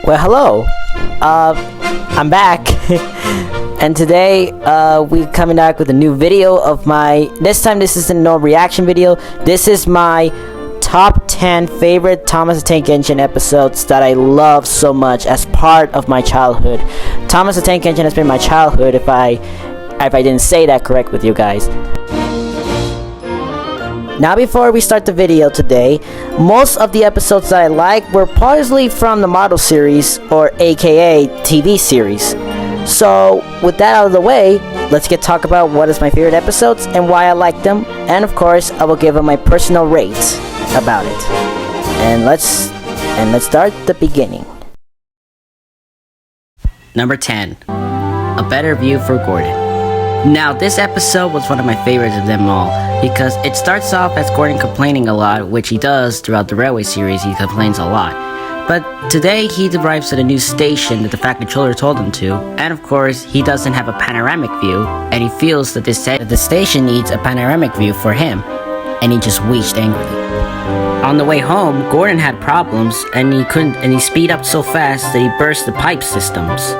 Well, hello. I'm back, and today we coming back with a new video of my. This time, this isn't no reaction video. This is my top 10 favorite Thomas the Tank Engine episodes that I love so much as part of my childhood. Thomas the Tank Engine has been my childhood. If I didn't say that correct with you guys. Now, before we start the video today, most of the episodes that I like were partly from the Mattel series, or aka TV series. So, with that out of the way, let's talk about what is my favorite episodes and why I like them, and of course, I will give them my personal rate about it. And let's start the beginning. Number 10, A Better View for Gordon. Now, this episode was one of my favorites of them all, because it starts off as Gordon complaining a lot, which he does throughout the Railway series. He complains a lot. But today, he arrives at a new station that the Fat Controller told him to, and of course, he doesn't have a panoramic view, and he feels that the station needs a panoramic view for him, and he just wheezed angrily. On the way home, Gordon had problems, and he speed up so fast that he burst the pipe systems.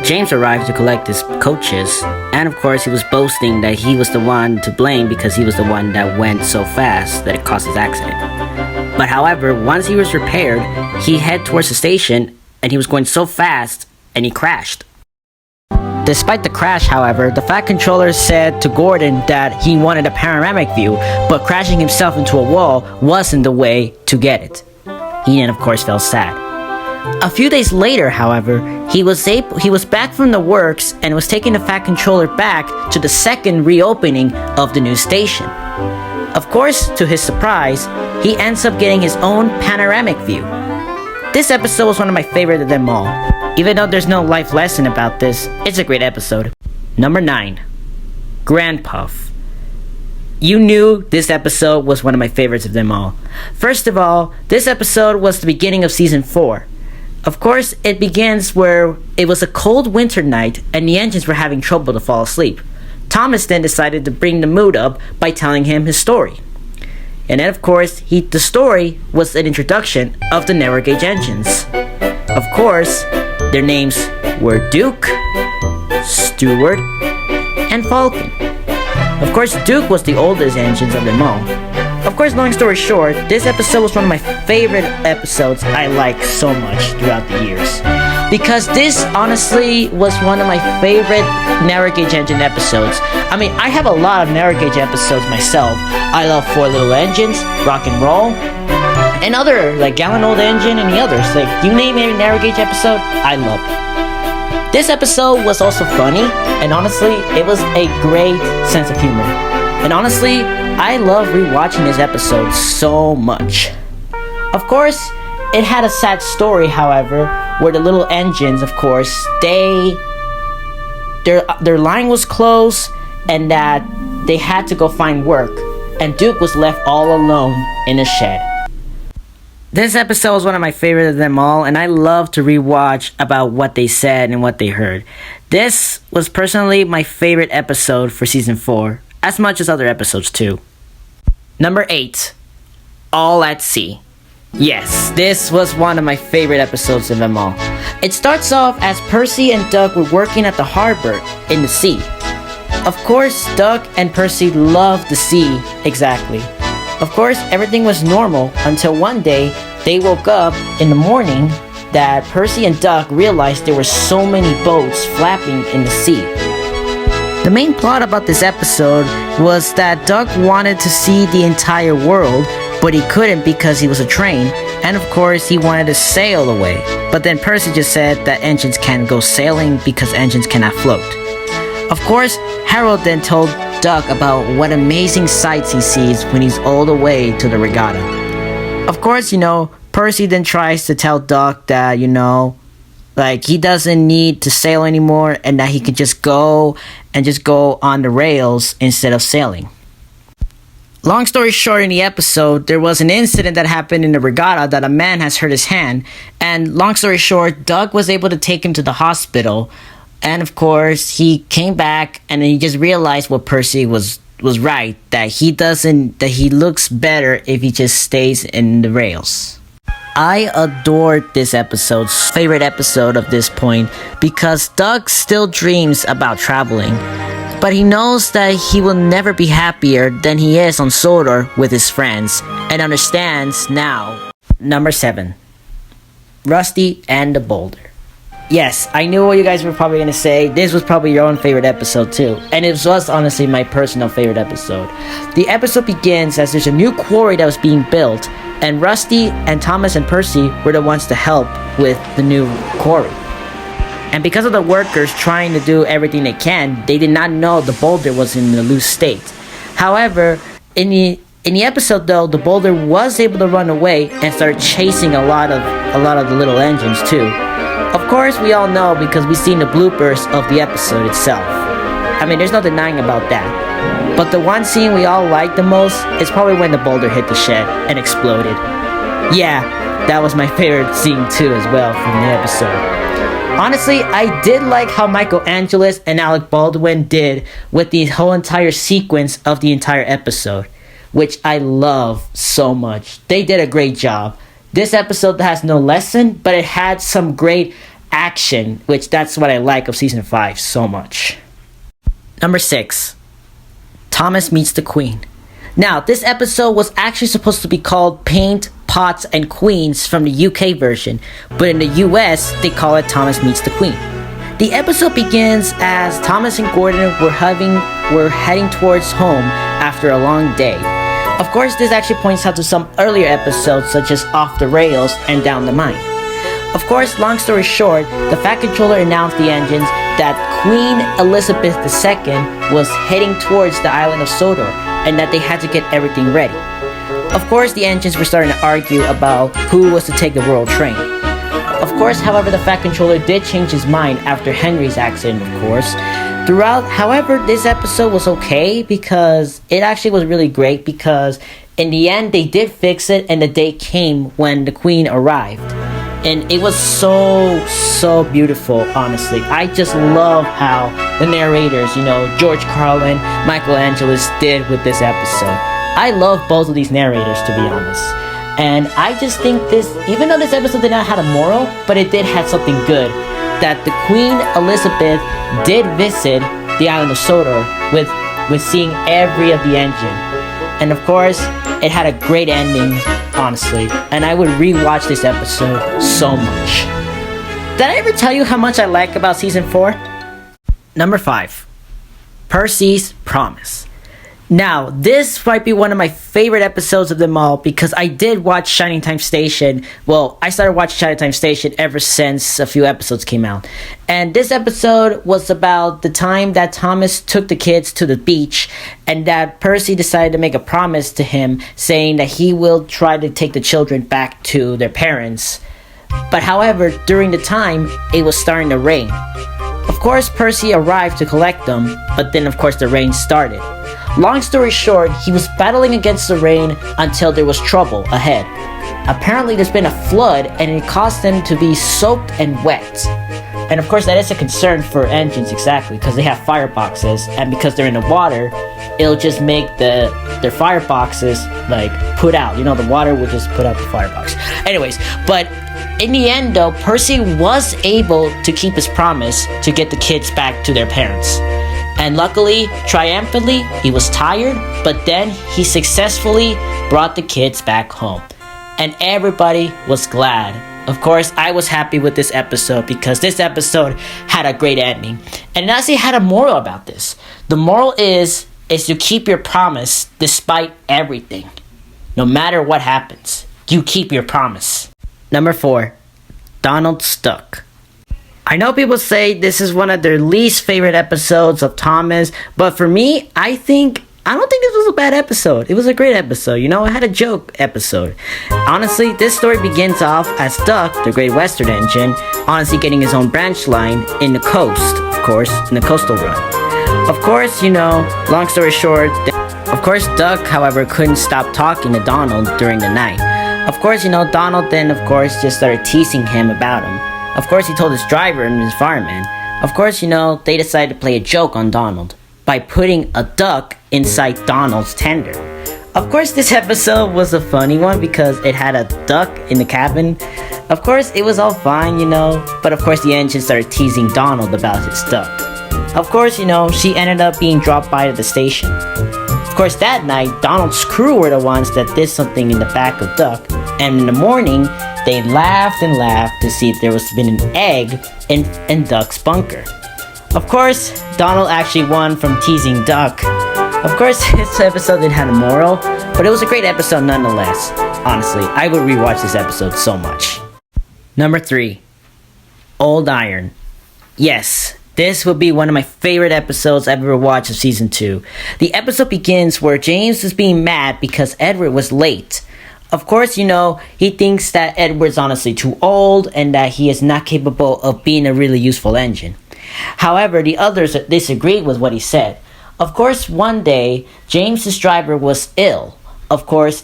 James arrived to collect his coaches, and of course he was boasting that he was the one to blame because he was the one that went so fast that it caused his accident. But however, once he was repaired, he headed towards the station, and he was going so fast, and he crashed. Despite the crash, however, the Fat Controller said to Gordon that he wanted a panoramic view, but crashing himself into a wall wasn't the way to get it. He then of course felt sad. A few days later, however, he was back from the works and was taking the Fat Controller back to the second reopening of the new station. Of course, to his surprise, he ends up getting his own panoramic view. This episode was one of my favorites of them all. Even though there's no life lesson about this, it's a great episode. Number 9, Grandpuff. You knew this episode was one of my favorites of them all. First of all, this episode was the beginning of season 4. Of course, it begins where it was a cold winter night and the engines were having trouble to fall asleep. Thomas then decided to bring the mood up by telling him his story. And then of course, the story was an introduction of the narrow gauge engines. Of course, their names were Duke, Stewart, and Falcon. Of course, Duke was the oldest engines of them all. Of course, long story short, this episode was one of my favorite episodes I liked so much throughout the years. Because this, honestly, was one of my favorite narrow gauge engine episodes. I mean, I have a lot of narrow gauge episodes myself. I love Four Little Engines, Rock and Roll, and other, like Gallon Old Engine and the others. Like, you name any narrow gauge episode, I love it. This episode was also funny, and honestly, it was a great sense of humor. And honestly, I love rewatching this episode so much. Of course, it had a sad story, however, where the little engines, of course, their line was closed, and that they had to go find work, and Duke was left all alone in a shed. This episode was one of my favorites of them all, and I love to rewatch about what they said and what they heard. This was personally my favorite episode for season 4, as much as other episodes too. Number 8, All at Sea. Yes, this was one of my favorite episodes of them all. It starts off as Percy and Doug were working at the harbor in the sea. Of course, Doug and Percy loved the sea, exactly. Of course, everything was normal until one day they woke up in the morning that Percy and Doug realized there were so many boats flapping in the sea. The main plot about this episode was that Doug wanted to see the entire world, but he couldn't because he was a train, and of course he wanted to sail away. But then Percy just said that engines can't go sailing because engines cannot float. Of course, Harold then told Doug about what amazing sights he sees when he's all the way to the regatta. Of course, Percy then tries to tell Doug that, like he doesn't need to sail anymore and that he can just go on the rails instead of sailing. Long story short, in the episode, there was an incident that happened in the regatta that a man has hurt his hand. And long story short, Doug was able to take him to the hospital. And of course, he came back and then he just realized what Percy was right, that he looks better if he just stays in the rails. I adored this episode, favorite episode of this point, because Doug still dreams about traveling, but he knows that he will never be happier than he is on Sodor with his friends, and understands now. Number 7. Rusty and the Boulder. Yes, I knew what you guys were probably going to say. This was probably your own favorite episode too. And it was honestly my personal favorite episode. The episode begins as there's a new quarry that was being built, and Rusty and Thomas and Percy were the ones to help with the new quarry. And because of the workers trying to do everything they can, they did not know the boulder was in a loose state. However, in the episode though, the boulder was able to run away and start chasing a lot of the little engines too. Of course, we all know because we've seen the bloopers of the episode itself. I mean, there's no denying about that. But the one scene we all like the most is probably when the boulder hit the shed and exploded. Yeah, that was my favorite scene too as well from the episode. Honestly, I did like how Michael Angelis and Alec Baldwin did with the whole entire sequence of the entire episode, which I love so much. They did a great job. This episode has no lesson, but it had some great action, which that's what I like of Season 5 so much. Number 6. Thomas Meets the Queen. Now, this episode was actually supposed to be called Paint, Pots, and Queens from the UK version, but in the US, they call it Thomas Meets the Queen. The episode begins as Thomas and Gordon were heading towards home after a long day. Of course, this actually points out to some earlier episodes such as Off the Rails and Down the Mine. Of course, long story short, the Fat Controller announced the engines that Queen Elizabeth II was heading towards the island of Sodor and that they had to get everything ready. Of course, the engines were starting to argue about who was to take the royal train. Of course, however, the Fat Controller did change his mind after Henry's accident, of course. However, this episode was okay because it actually was really great because in the end they did fix it and the day came when the Queen arrived. And it was so beautiful, honestly. I just love how the narrators, George Carlin, Michael Angelis did with this episode. I love both of these narrators, to be honest. And I just think this, even though this episode did not have a moral, but it did have something good. That the Queen Elizabeth did visit the island of Sodor with seeing every of the engine. And of course, it had a great ending, honestly. And I would rewatch this episode so much. Did I ever tell you how much I like about Season 4? Number 5. Percy's Promise. Now, this might be one of my favorite episodes of them all because I did watch Shining Time Station. Well, I started watching Shining Time Station ever since a few episodes came out. And this episode was about the time that Thomas took the kids to the beach and that Percy decided to make a promise to him saying that he will try to take the children back to their parents. But however, during the time, it was starting to rain. Of course, Percy arrived to collect them, but then of course the rain started. Long story short, he was battling against the rain until there was trouble ahead. Apparently there's been a flood and it caused them to be soaked and wet. And of course that is a concern for engines exactly because they have fireboxes and because they're in the water, it'll just make their fireboxes like put out. The water will just put out the firebox. Anyways, but in the end though, Percy was able to keep his promise to get the kids back to their parents. And luckily, triumphantly, he was tired, but then he successfully brought the kids back home. And everybody was glad. Of course, I was happy with this episode because this episode had a great ending. And it actually had a moral about this. The moral is to keep your promise despite everything. No matter what happens, you keep your promise. Number 4, Donald Stuck. I know people say this is one of their least favorite episodes of Thomas, but for me, I don't think this was a bad episode. It was a great episode, it had a joke episode. Honestly, this story begins off as Duck, the Great Western Engine, honestly getting his own branch line in the coast, of course, in the coastal run. Of course, long story short, Duck, however, couldn't stop talking to Donald during the night. Of course, Donald then, of course, just started teasing him about him. Of course, he told his driver and his fireman. Of course, they decided to play a joke on Donald by putting a duck inside Donald's tender. Of course, this episode was a funny one because it had a duck in the cabin. Of course, it was all fine, but of course the engine started teasing Donald about his duck. Of course, she ended up being dropped by to the station. Of course, that night, Donald's crew were the ones that did something in the back of Duck, and in the morning, they laughed and laughed to see if there was been an egg in Duck's bunker. Of course, Donald actually won from teasing Duck. Of course, this episode didn't have a moral, but it was a great episode nonetheless. Honestly, I would rewatch this episode so much. Number 3, Old Iron. Yes, this would be one of my favorite episodes I've ever watched of Season 2. The episode begins where James is being mad because Edward was late. Of course, he thinks that Edward's honestly too old and that he is not capable of being a really useful engine. However, the others disagreed with what he said. Of course, one day, James's driver was ill. Of course,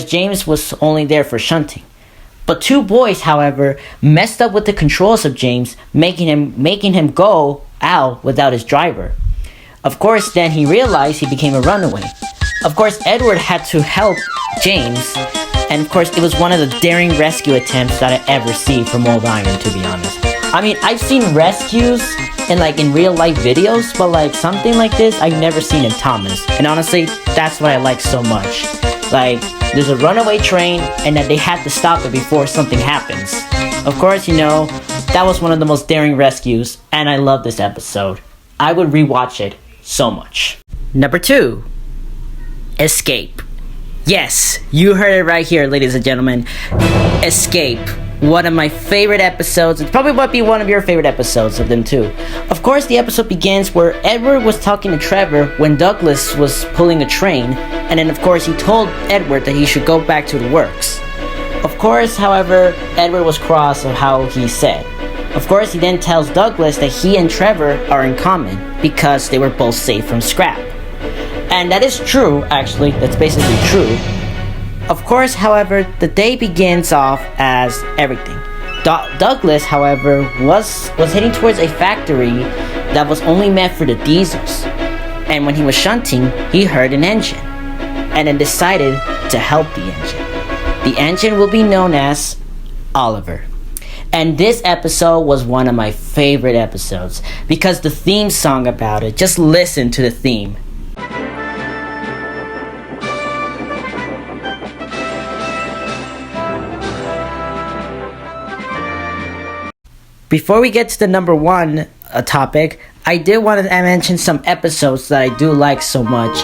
James was only there for shunting. But 2 boys, however, messed up with the controls of James, making him go out without his driver. Of course, then he realized he became a runaway. Of course, Edward had to help James, and of course, it was one of the daring rescue attempts that I ever see from Old Iron, to be honest. I mean, I've seen rescues in real life videos, but something like this, I've never seen in Thomas. And honestly, that's what I like so much. There's a runaway train, and that they had to stop it before something happens. Of course, that was one of the most daring rescues, and I love this episode. I would rewatch it so much. Number 2, Escape. Yes, you heard it right here, ladies and gentlemen. Escape. One of my favorite episodes. It probably might be one of your favorite episodes of them too. Of course, the episode begins where Edward was talking to Trevor when Douglas was pulling a train, and then of course he told Edward that he should go back to the works. Of course, however, Edward was cross of how he said. Of course, he then tells Douglas that he and Trevor are in common because they were both saved from scrap. And that is true, actually. That's basically true. Of course, however, the day begins off as everything. Douglas, however, was heading towards a factory that was only meant for the diesels. And when he was shunting, he heard an engine, and then decided to help the engine. The engine will be known as Oliver. And this episode was one of my favorite episodes because the theme song about it, just listen to the theme. Before we get to the number 1 topic, I did want to mention some episodes that I do like so much.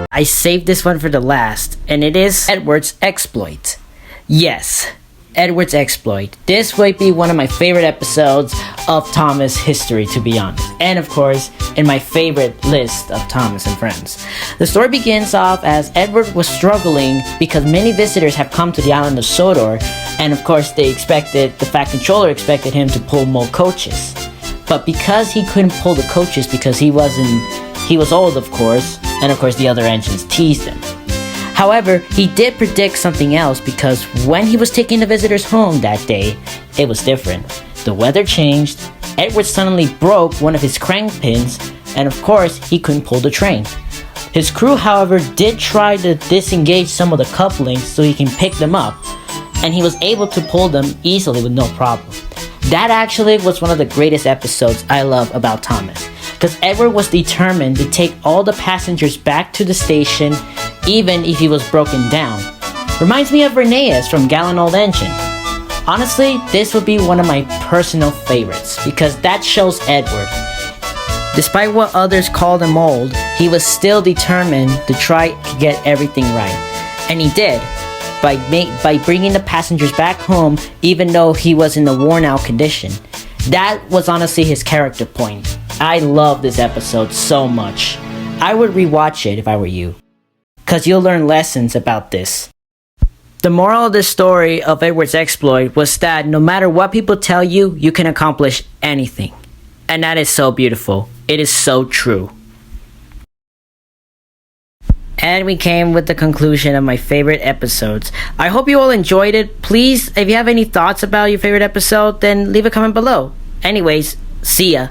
I saved this one for the last, and it is Edward's Exploit. Yes, Edward's Exploit. This might be one of my favorite episodes of Thomas history, to be honest. And of course, in my favorite list of Thomas and Friends. The story begins off as Edward was struggling because many visitors have come to the island of Sodor, and of course the Fat Controller expected him to pull more coaches. But because he couldn't pull the coaches because he was old, of course, and of course the other engines teased him. However, he did predict something else because when he was taking the visitors home that day, it was different. The weather changed, Edward suddenly broke one of his crank pins, and of course, he couldn't pull the train. His crew, however, did try to disengage some of the couplings so he can pick them up, and he was able to pull them easily with no problem. That actually was one of the greatest episodes I love about Thomas, because Edward was determined to take all the passengers back to the station even if he was broken down. Reminds me of Rheneas from Gallant Old Engine. Honestly, this would be one of my personal favorites because that shows Edward. Despite what others called him old, he was still determined to try to get everything right. And he did, by bringing the passengers back home even though he was in a worn out condition. That was honestly his character point. I love this episode so much. I would rewatch it if I were you, because you'll learn lessons about this. The moral of the story of Edward's Exploit was that no matter what people tell you, you can accomplish anything. And that is so beautiful. It is so true. And we came with the conclusion of my favorite episodes. I hope you all enjoyed it. Please, if you have any thoughts about your favorite episode, then leave a comment below. Anyways, see ya.